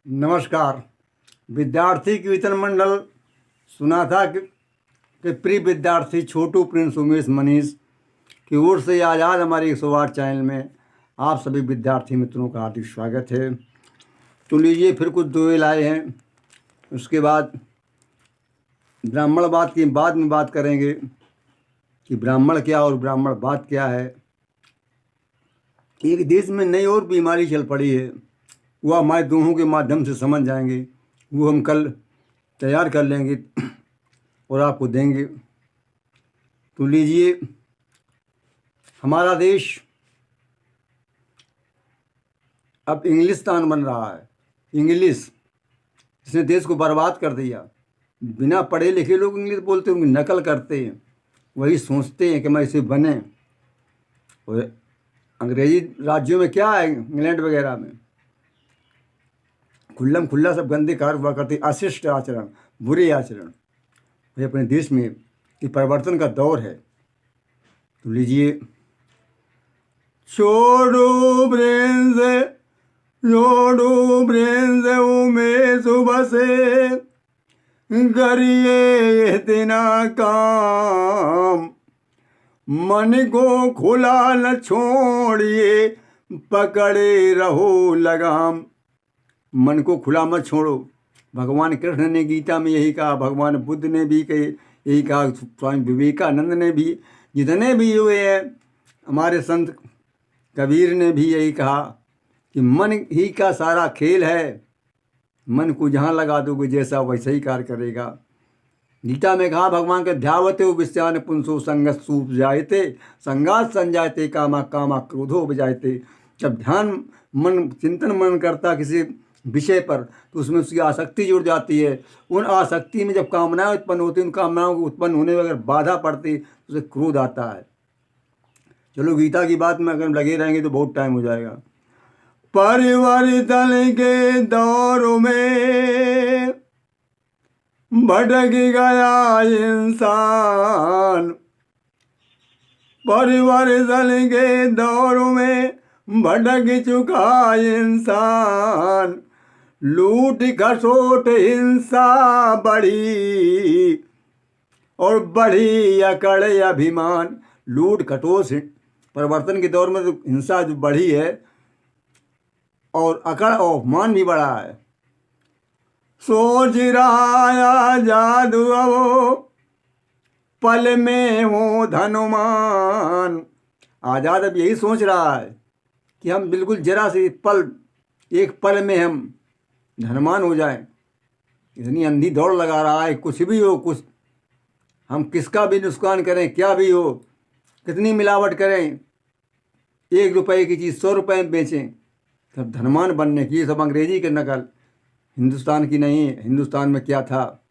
नमस्कार। विद्यार्थी कीर्तन मंडल सुना था कि प्रिय विद्यार्थी छोटू प्रिंस उमेश मनीष की ओर से आज हमारे 108 चैनल में आप सभी विद्यार्थी मित्रों का हार्दिक स्वागत है। तो लीजिए फिर कुछ दोहे लाए हैं। उसके बाद ब्राह्मणवाद की बाद में बात करेंगे कि ब्राह्मण क्या और ब्राह्मणवाद क्या है। एक देश में नई और बीमारी चल पड़ी है, वह हमारे दोहों के माध्यम से समझ जाएंगे। वो हम कल तैयार कर लेंगे और आपको देंगे। तो लीजिए, हमारा देश अब इंग्लिस्तान बन रहा है। इंग्लिश जिसने देश को बर्बाद कर दिया। बिना पढ़े लिखे लोग इंग्लिश बोलते हैं, उनकी नकल करते हैं, वही सोचते हैं कि मैं इसे बने। और अंग्रेजी राज्यों में क्या है, इंग्लैंड वगैरह में खुल्लम खुल्ला सब गंदे कार्य हुआ करते, अशिष्ट आचरण, बुरे आचरण। ये अपने देश में ये परिवर्तन का दौर है। तो लीजिए, छोड़ो ब्रेंज उमेश बसे करिए इतना काम, मन को खुला न छोड़िए पकड़े रहो लगाम। मन को खुला मत छोड़ो। भगवान कृष्ण ने गीता में यही कहा, भगवान बुद्ध ने भी यही कहा, स्वामी विवेकानंद ने भी, जितने भी हुए हैं हमारे संत कबीर ने भी यही कहा कि मन ही का सारा खेल है। मन को जहाँ लगा दोगे जैसा वैसा ही कार्य करेगा। गीता में कहा भगवान के ध्यावते विषयान पुंसो संगत सूप जायते संगात संजायते कामा कामा क्रोधो बजायते। जब ध्यान मन चिंतन मन करता किसी विषय पर तो उसमें उसकी आसक्ति जुड़ जाती है। उन आसक्ति में जब कामनाएं उत्पन्न होती, उन कामनाओं को उत्पन्न होने में अगर बाधा पड़ती तो उसे क्रोध आता है। चलो, गीता की बात में अगर लगे रहेंगे तो बहुत टाइम हो जाएगा। परिवर्तन के दौर में भटक गया इंसान, परिवर्तन के दौर में भटक चुका इंसान। लूट खसोट हिंसा बढ़ी और बढ़ी अकड़ अभिमान। लूट खटोस परिवर्तन के दौर में तो हिंसा जो बढ़ी है और अकड़ और अपमान भी बढ़ा है। सोच रहा जादू अब पल में हो धनुमान। आज़ाद अब यही सोच रहा है कि हम बिल्कुल जरा से एक पल में हम धनवान हो जाएं। इतनी अंधी दौड़ लगा रहा है, कुछ भी हो, कुछ हम किसका भी नुकसान करें, क्या भी हो, कितनी मिलावट करें, 1 रुपये की चीज़ 100 रुपये में बेचें, सब धनवान बनने की। ये सब अंग्रेजी की नकल, हिंदुस्तान की नहीं है। हिंदुस्तान में क्या था,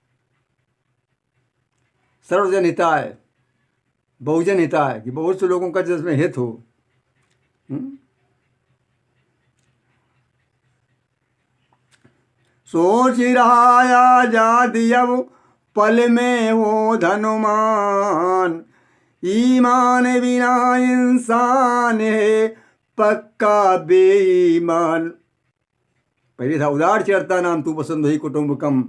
सर्वजन हिताय बहुजन हिताय, कि बहुत से लोगों का जिसमें हित हो। सोच रहा आजादी अब पल में हो धनुमान। ईमान बिना इंसान है पक्का बेईमान। पहले था उदार चरता नाम तू पसंद ही कुटुंबकम।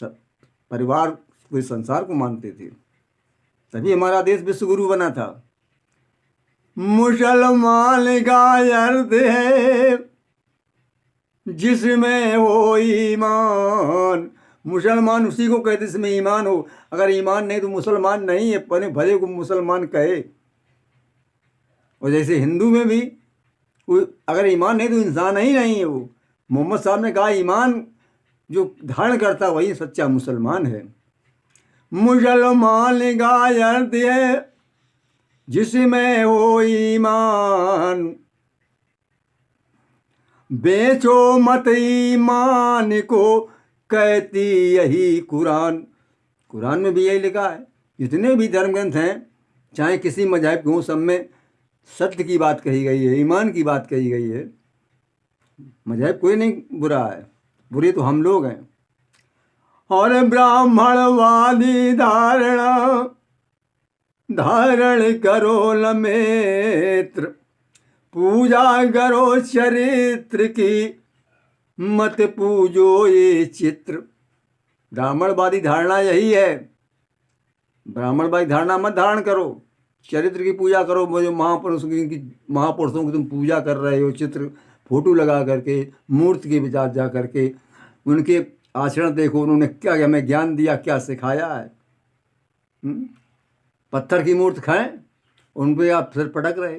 परिवार पूरे संसार को मानते थे, तभी हमारा देश विश्वगुरु बना था। मुसलमान का अर्थ है जिसमें हो ईमान। मुसलमान उसी को कहते जिसमें ईमान हो। अगर ईमान नहीं तो मुसलमान नहीं है, पने भले को मुसलमान कहे। और जैसे हिंदू में भी अगर ईमान नहीं तो इंसान ही नहीं है वो। मोहम्मद साहब ने कहा ईमान जो धारण करता वही सच्चा मुसलमान है। मुसलमान का अर्थ है जिसमें हो ईमान। बेचो मत ईमान को कहती यही कुरान। कुरान में भी यही लिखा है। जितने भी धर्म ग्रंथ हैं, चाहे किसी मजहब के हों, सब में सत्य की बात कही गई है, ईमान की बात कही गई है। मजहब कोई नहीं बुरा है, बुरे तो हम लोग हैं। और ब्राह्मणवादी धारण करो लमेत्र, पूजा करो चरित्र की, मत पूजो ये चित्र। ब्राह्मणवादी धारणा यही है, ब्राह्मणवादी धारणा मत धारण करो, चरित्र की पूजा करो। मुझे महापुरुषों की तुम पूजा कर रहे हो, चित्र फोटो लगा करके, मूर्ति के विचार जा करके, उनके आचरण देखो, उन्होंने क्या हमें ज्ञान दिया, क्या सिखाया है। पत्थर की मूर्ति खाएं, उन पर आप सिर पटक रहे,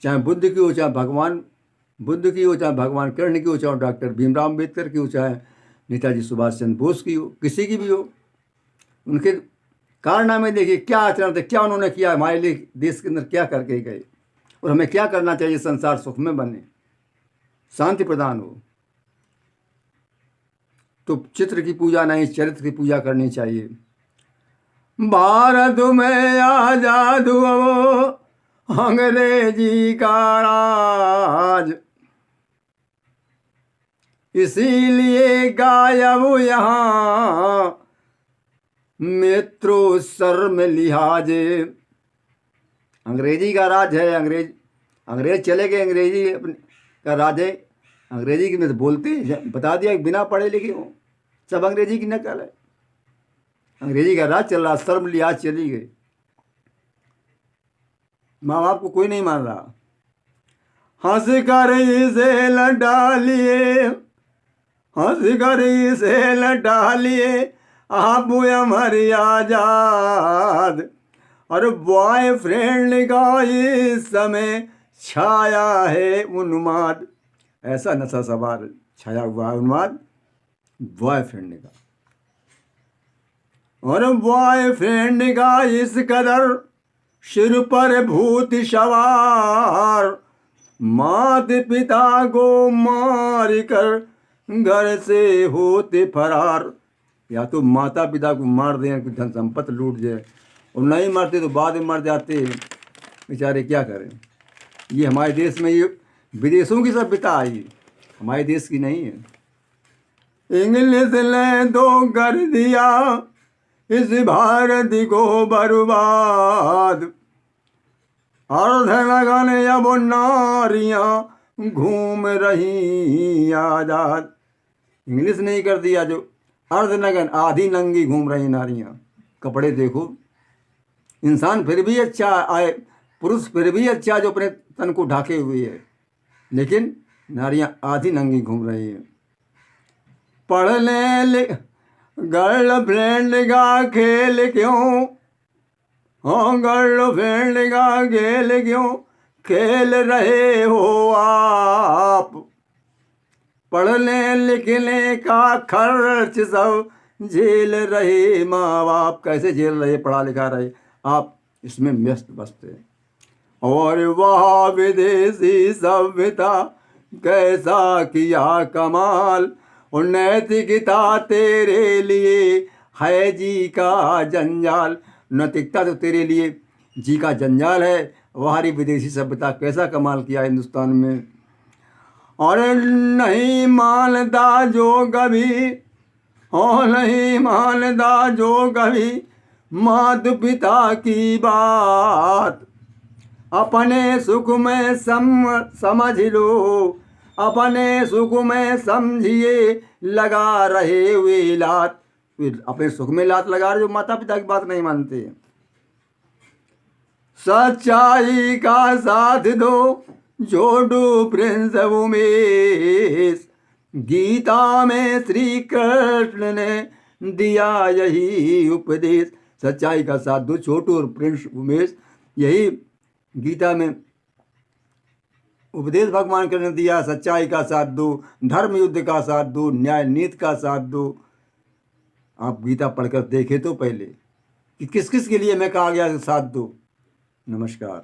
चाहे बुद्ध की हो, चाहे भगवान बुद्ध की हो, चाहे भगवान कृष्ण की हो, चाहे डॉक्टर भीमराव अम्बेडकर की हो, चाहे नेताजी सुभाष चंद्र बोस की हो, किसी की भी हो। उनके कारनामे देखिए, क्या आचरण थे, क्या उन्होंने किया हमारे लिए, देश के अंदर क्या करके गए, और हमें क्या करना चाहिए, संसार सुख में बने, शांति प्रदान हो। तो चित्र की पूजा नहीं, चरित्र की पूजा करनी चाहिए। भारत में आजाद हुआ अंग्रेजी का राज, इसीलिए गायब यहाँ मित्रों शर्म लिहाजे। अंग्रेजी का राज है, अंग्रेज चले गए, अंग्रेजी का राज है। अंग्रेजी की में तो बोलते हैं, बता दिया बिना पढ़े लिखे हो, सब अंग्रेजी की नकल है। अंग्रेजी का राज चल रहा, शर्म लिहाज चली गई, माँ बाप को कोई नहीं मान रहा। हंस कर इसे लडालिए, हंस कर इसे लडालिए, आप हमारी आजाद। और बॉयफ्रेंड का इस समय छाया है उन्माद, ऐसा नशा सवार छाया हुआ है उन्माद बॉयफ्रेंड का। और बॉयफ्रेंड का इस कदर सिर पर भूत सवार, मात पिता को मार कर घर से होते फरार। या तो माता पिता को मार दें, धन संपत्ति लूट जाए, और नहीं मारते तो बाद में मर जाते बेचारे, क्या करें। ये हमारे देश में, ये विदेशों की सभ्यता आई, हमारे देश की नहीं है। इंग्लिश ने तो कर दिया इस भारत को बर्बाद, अर्ध लगन अब नारियां घूम रही आजाद। इंग्लिश नहीं कर दिया, जो अर्ध नगन आधी नंगी घूम रही नारियां। कपड़े देखो, इंसान फिर भी अच्छा आए, पुरुष फिर भी अच्छा जो अपने तन को ढाके हुए है, लेकिन नारियां आधी नंगी घूम रही है। पढ़ने गर्लफ्रेंड का खेल क्यों, हाँ गर्लफ्रेंड का खेल क्यों खेल रहे हो आप। पढ़ने लिखने का खर्च सब झेल रहे माँ बाप। कैसे झेल रहे, पढ़ा लिखा रहे, आप इसमें व्यस्त बसते। और वह विदेशी सभ्यता कैसा किया कमाल, और नैतिकता तेरे लिए है जी का जंजाल। नैतिकता तो तेरे लिए जी का जंजाल है, वहारी विदेशी सभ्यता कैसा कमाल किया हिंदुस्तान में। और नहीं मानता जो कभी, और नहीं मानता जो कभी माता पिता की बात। अपने सुख में समझ लो, अपने सुख में समझिए लगा रहे हुए लात। अपने सुख में लात लगा रहे जो माता पिता की बात नहीं मानते। सच्चाई का साथ दो जोड़ो प्रिंस उमेश, गीता में श्री कृष्ण ने दिया यही उपदेश। सच्चाई का साथ दो छोटू और प्रिंस उमेश, यही गीता में उपदेश भगवान कृष्ण ने दिया। सच्चाई का साथ दो, धर्म युद्ध का साथ दो, न्याय नीति का साथ दो। आप गीता पढ़कर देखें तो पहले कि किस किस के लिए मैं कहा गया साथ दो। नमस्कार।